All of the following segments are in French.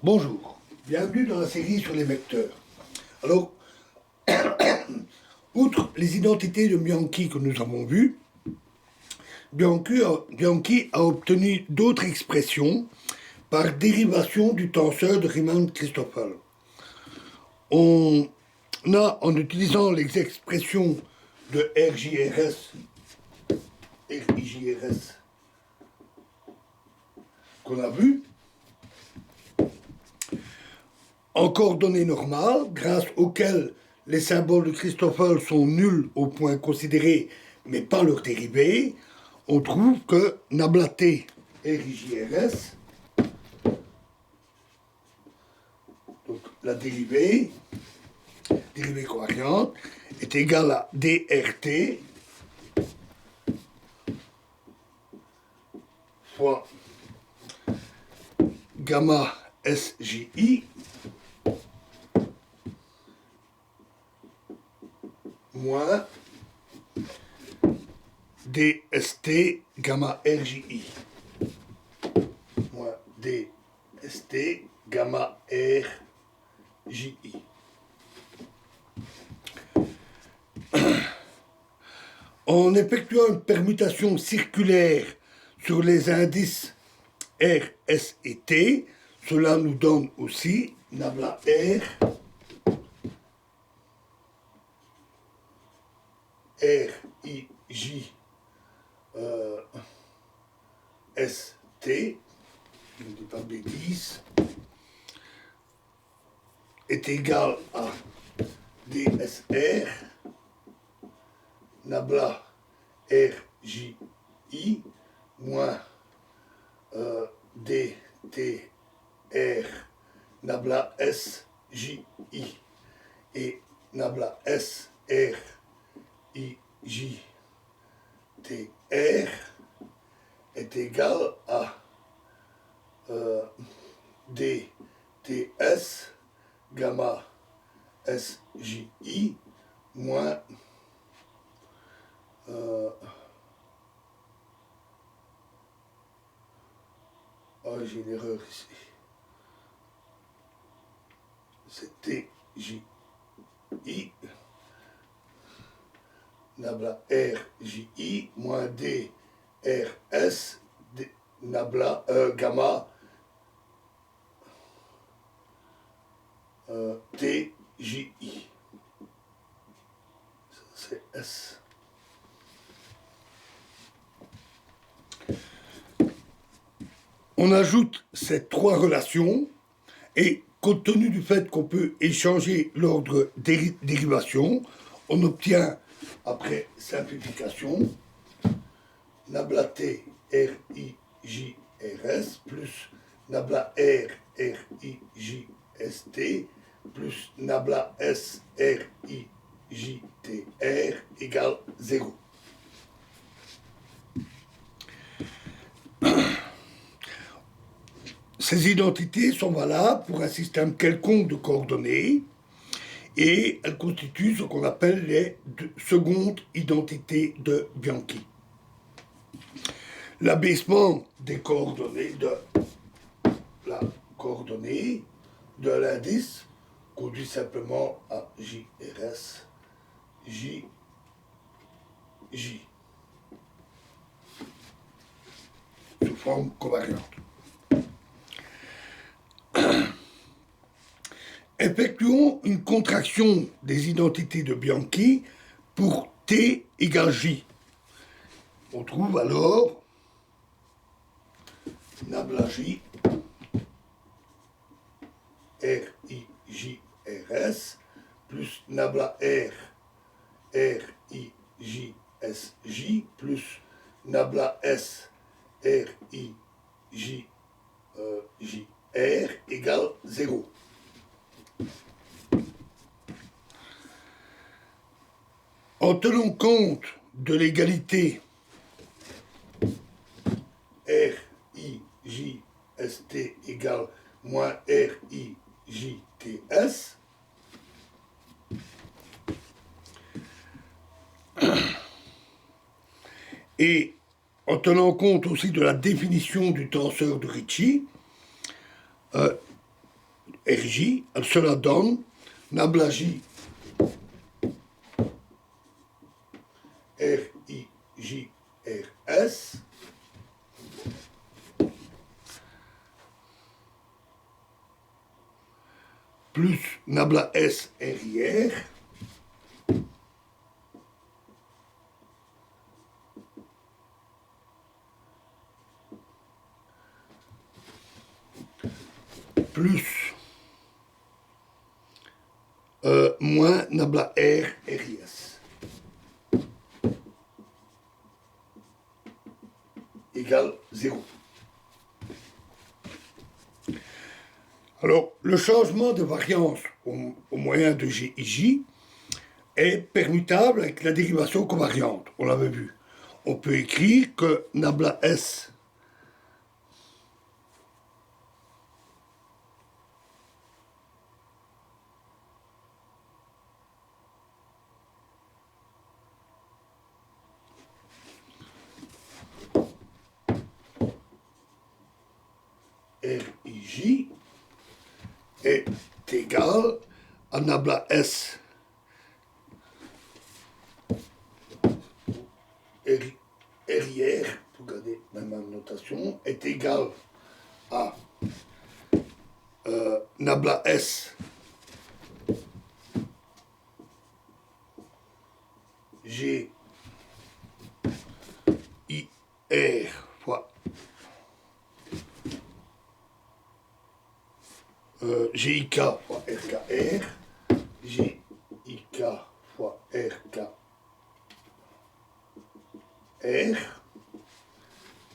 Bonjour, bienvenue dans la série sur les vecteurs. Alors, outre les identités de Bianchi que nous avons vues, Bianchi a obtenu d'autres expressions par dérivation du tenseur de Riemann-Christoffel. On a, en utilisant les expressions de RJRS qu'on a vues, en coordonnées normales, grâce auxquelles les symboles de Christoffel sont nuls au point considéré, mais pas leur dérivée, on trouve que nabla t RJRS, donc la dérivée covariante, est égale à dRT fois gamma SJI moins dST gamma RJI moins dST gamma RJI. En effectuant une permutation circulaire sur les indices R, S et T, cela nous donne aussi nabla R, R, I, J, S, T, je ne dis pas bêtise, est égal à DSR, nabla R, J, I, moins DTR, nabla S, J, I, et nabla S, R, I, J, T, R est égal à DTS gamma S, J, I moins j'ai une erreur ici. C'est TJI nabla RJI moins DRS nabla gamma TJI. C'est S. On ajoute ces trois relations et compte tenu du fait qu'on peut échanger l'ordre dérivation, on obtient, après simplification, nabla T R I J R S plus nabla R R I J S T plus nabla S R I J T R égale 0. Ces identités sont valables pour un système quelconque de coordonnées et elles constituent ce qu'on appelle les secondes identités de Bianchi. L'abaissement des coordonnées de la coordonnée de l'indice conduit simplement à JRS, J, J, sous forme covariante. Effectuons une contraction des identités de Bianchi pour T égale J. On trouve alors nabla J, R, I, J, R, S, plus nabla R, R, I, J, S, J, plus nabla S, R, I, J, J, R égale 0. En tenant compte de l'égalité R, I, J, S, T égale moins R, I, J, T, S, et en tenant compte aussi de la définition du tenseur de Ricci, RJ, cela donne nabla J RIJRS plus nabla S RIR plus moins nabla R RIS égale 0. Alors, le changement de variance au moyen de GIJ est permutable avec la dérivation covariante, on l'avait vu. On peut écrire que nabla S RIJ est égal à nabla S RIR, pour garder la même notation, est égal à nabla S G I R fois GIK fois RKR, GIK fois RKR,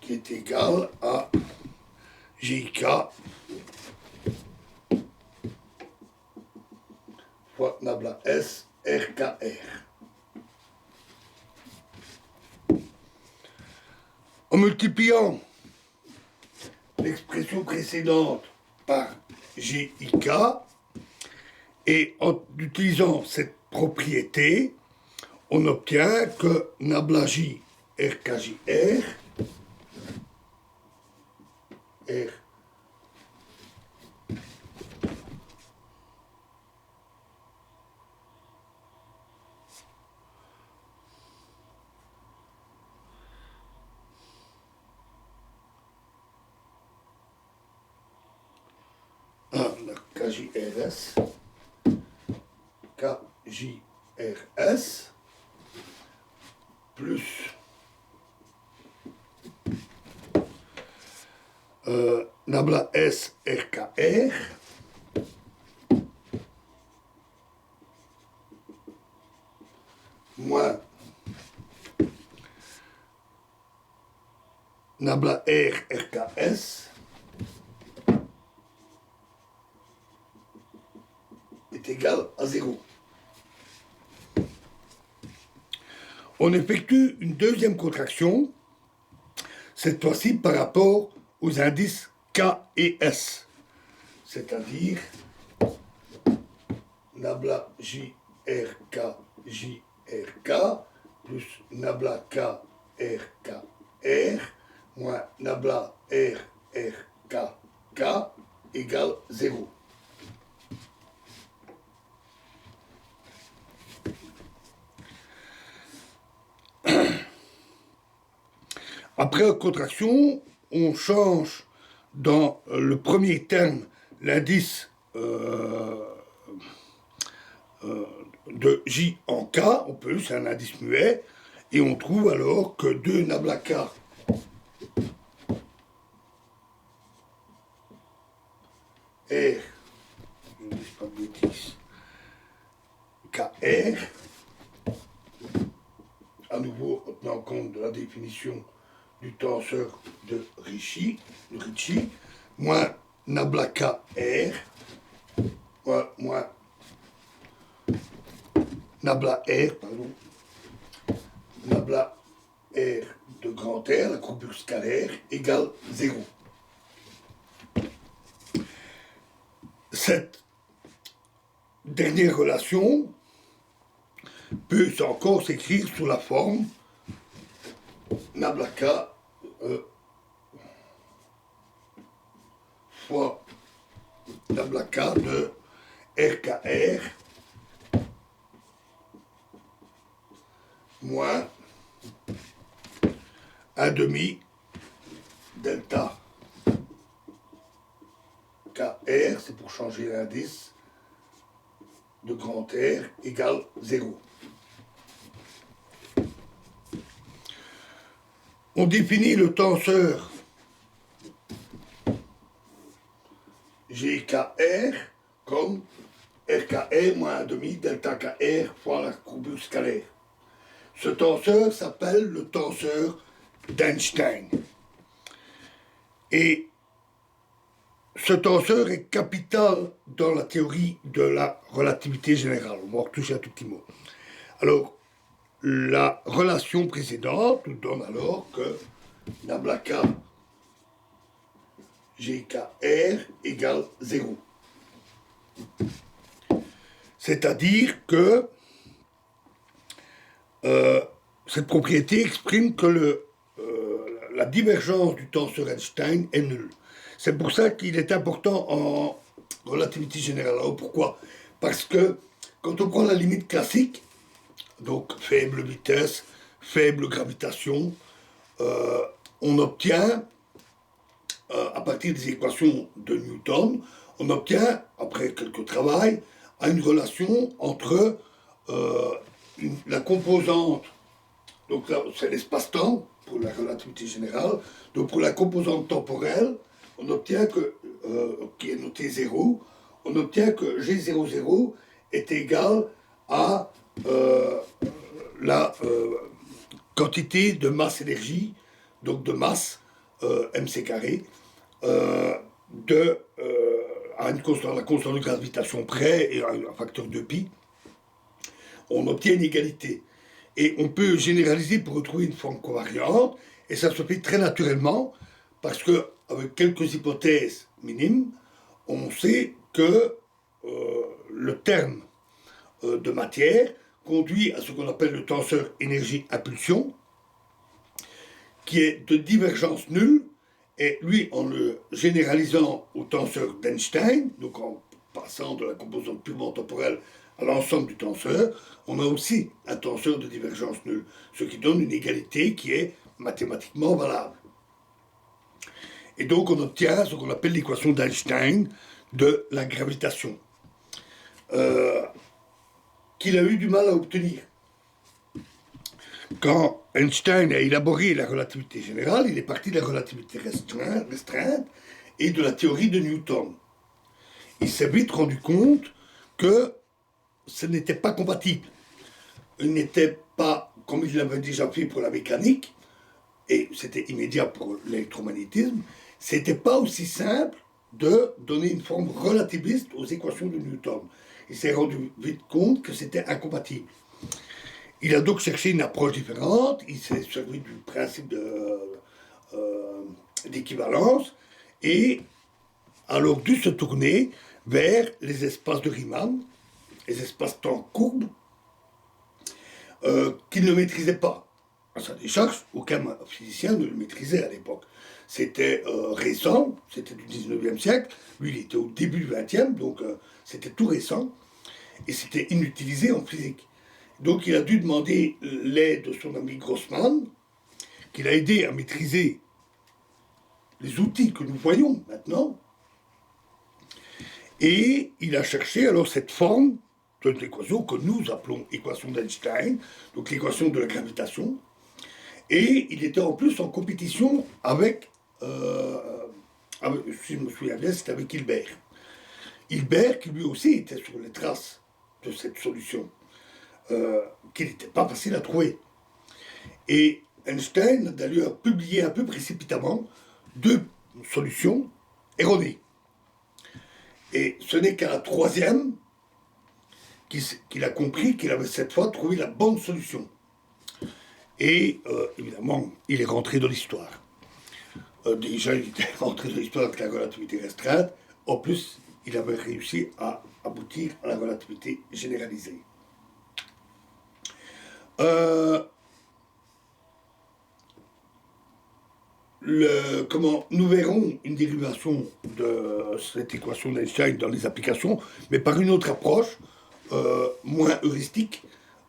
qui est égal à GIK fois nabla S RKR. En multipliant l'expression précédente par GIK et en utilisant cette propriété, on obtient que nabla J RKJR R KJRS KJRS plus nabla S RKR moins nabla R RKS est égal à 0. On effectue une deuxième contraction, cette fois-ci par rapport aux indices K et S, c'est-à-dire nabla J RK J RK plus nabla K RK R moins nabla R RK K égale 0. Après la contraction, on change dans le premier terme l'indice de J en K, on peut, c'est un indice muet, et on trouve alors que 2 nabla K R, je ne dis pas de bêtises, KR, à nouveau en tenant compte de la définition du tenseur de Ricci, moins nabla KR, moins nabla R, pardon, nabla R de grand R, la courbure scalaire, égale 0. Cette dernière relation peut encore s'écrire sous la forme nabla K fois nabla K de RKR moins 1 demi delta KR, c'est pour changer l'indice de grand R égale 0. On définit le tenseur GKR comme RKR moins 1 demi delta KR fois la courbure scalaire. Ce tenseur s'appelle le tenseur d'Einstein. Et ce tenseur est capital dans la théorie de la relativité générale. On va retoucher un tout petit mot. Alors, la relation précédente nous donne alors que nabla K GKR égale 0. C'est-à-dire que cette propriété exprime que la divergence du tenseur Einstein est nulle. C'est pour ça qu'il est important en relativité générale. Alors pourquoi? Parce que quand on prend la limite classique, donc faible vitesse, faible gravitation, on obtient, à partir des équations de Newton, on obtient, après quelques travail, une relation entre la composante, donc là c'est l'espace-temps pour la relativité générale, donc pour la composante temporelle, on obtient que, qui est notée 0, on obtient que G00 est égal à la quantité de masse énergie, donc de masse, mc carré, à la constante de gravitation près et à un facteur de pi, on obtient une égalité. Et on peut généraliser pour retrouver une forme covariante, et ça se fait très naturellement, parce que avec quelques hypothèses minimes, on sait que le terme de matière conduit à ce qu'on appelle le tenseur énergie-impulsion, qui est de divergence nulle, et lui, en le généralisant au tenseur d'Einstein, donc en passant de la composante purement temporelle à l'ensemble du tenseur, on a aussi un tenseur de divergence nulle, ce qui donne une égalité qui est mathématiquement valable. Et donc on obtient ce qu'on appelle l'équation d'Einstein de la gravitation, qu'il a eu du mal à obtenir. Quand Einstein a élaboré la relativité générale, il est parti de la relativité restreinte et de la théorie de Newton. Il s'est vite rendu compte que ce n'était pas compatible. Il n'était pas, comme il l'avait déjà fait pour la mécanique, et c'était immédiat pour l'électromagnétisme, c'était pas aussi simple de donner une forme relativiste aux équations de Newton. Il s'est rendu vite compte que c'était incompatible. Il a donc cherché une approche différente, il s'est servi du principe d'équivalence, et a alors dû se tourner vers les espaces de Riemann, les espaces-temps courbes, qu'il ne maîtrisait pas. À sa décharge, aucun physicien ne le maîtrisait à l'époque. C'était récent, c'était du 19e siècle, lui il était au début du 20e, donc c'était tout récent, et c'était inutilisé en physique. Donc il a dû demander l'aide de son ami Grossman, qui l'a aidé à maîtriser les outils que nous voyons maintenant. Et il a cherché alors cette forme de l'équation que nous appelons équation d'Einstein, donc l'équation de la gravitation. Et il était en plus en compétition avec si je me souviens bien, c'était avec Hilbert. Hilbert qui lui aussi était sur les traces de cette solution. Qui n'était pas facile à trouver. Et Einstein a d'ailleurs publié un peu précipitamment deux solutions erronées. Et ce n'est qu'à la troisième qu'il a compris qu'il avait cette fois trouvé la bonne solution. Et évidemment, il est rentré dans l'histoire. Déjà, il était rentré dans l'histoire avec la relativité restreinte. En plus, il avait réussi à aboutir à la relativité généralisée. nous verrons une dérivation de cette équation d'Einstein dans les applications, mais par une autre approche, moins heuristique,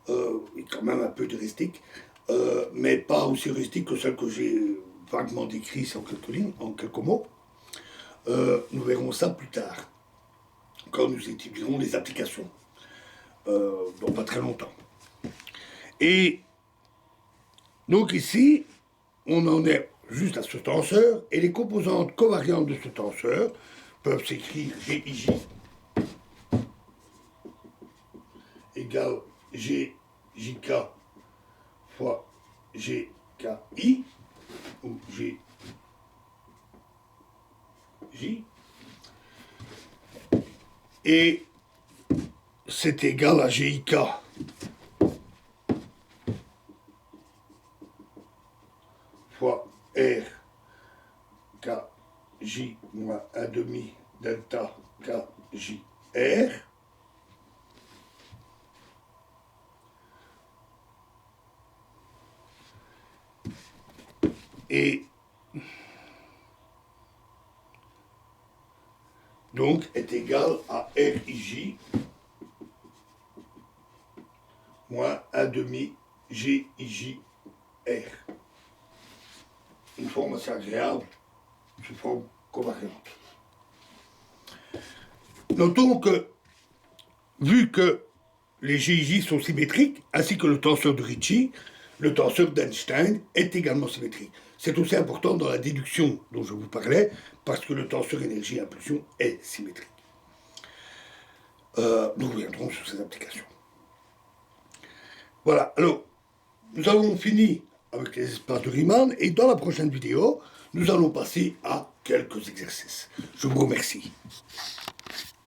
et quand même un peu d'heuristique, mais pas aussi heuristique que celle que j'ai vaguement décrite en quelques lignes, en quelques mots. Nous verrons ça plus tard, quand nous étudierons les applications, dans pas très longtemps. Et donc ici, on en est juste à ce tenseur, et les composantes covariantes de ce tenseur peuvent s'écrire GIJ égale GJK fois GKI, ou GJ, et c'est égal à GIK fois R KJ moins 1 demi delta KJR, et donc est égal à RIJ moins 1 demi GIJR. Une forme assez agréable, sous forme covariante. Notons que, vu que les GIJ sont symétriques, ainsi que le tenseur de Ricci, le tenseur d'Einstein est également symétrique. C'est aussi important dans la déduction dont je vous parlais, parce que le tenseur énergie-impulsion est symétrique. Nous reviendrons sur ces applications. Voilà, alors, nous avons fini avec les espaces de Riemann, et dans la prochaine vidéo, nous allons passer à quelques exercices. Je vous remercie.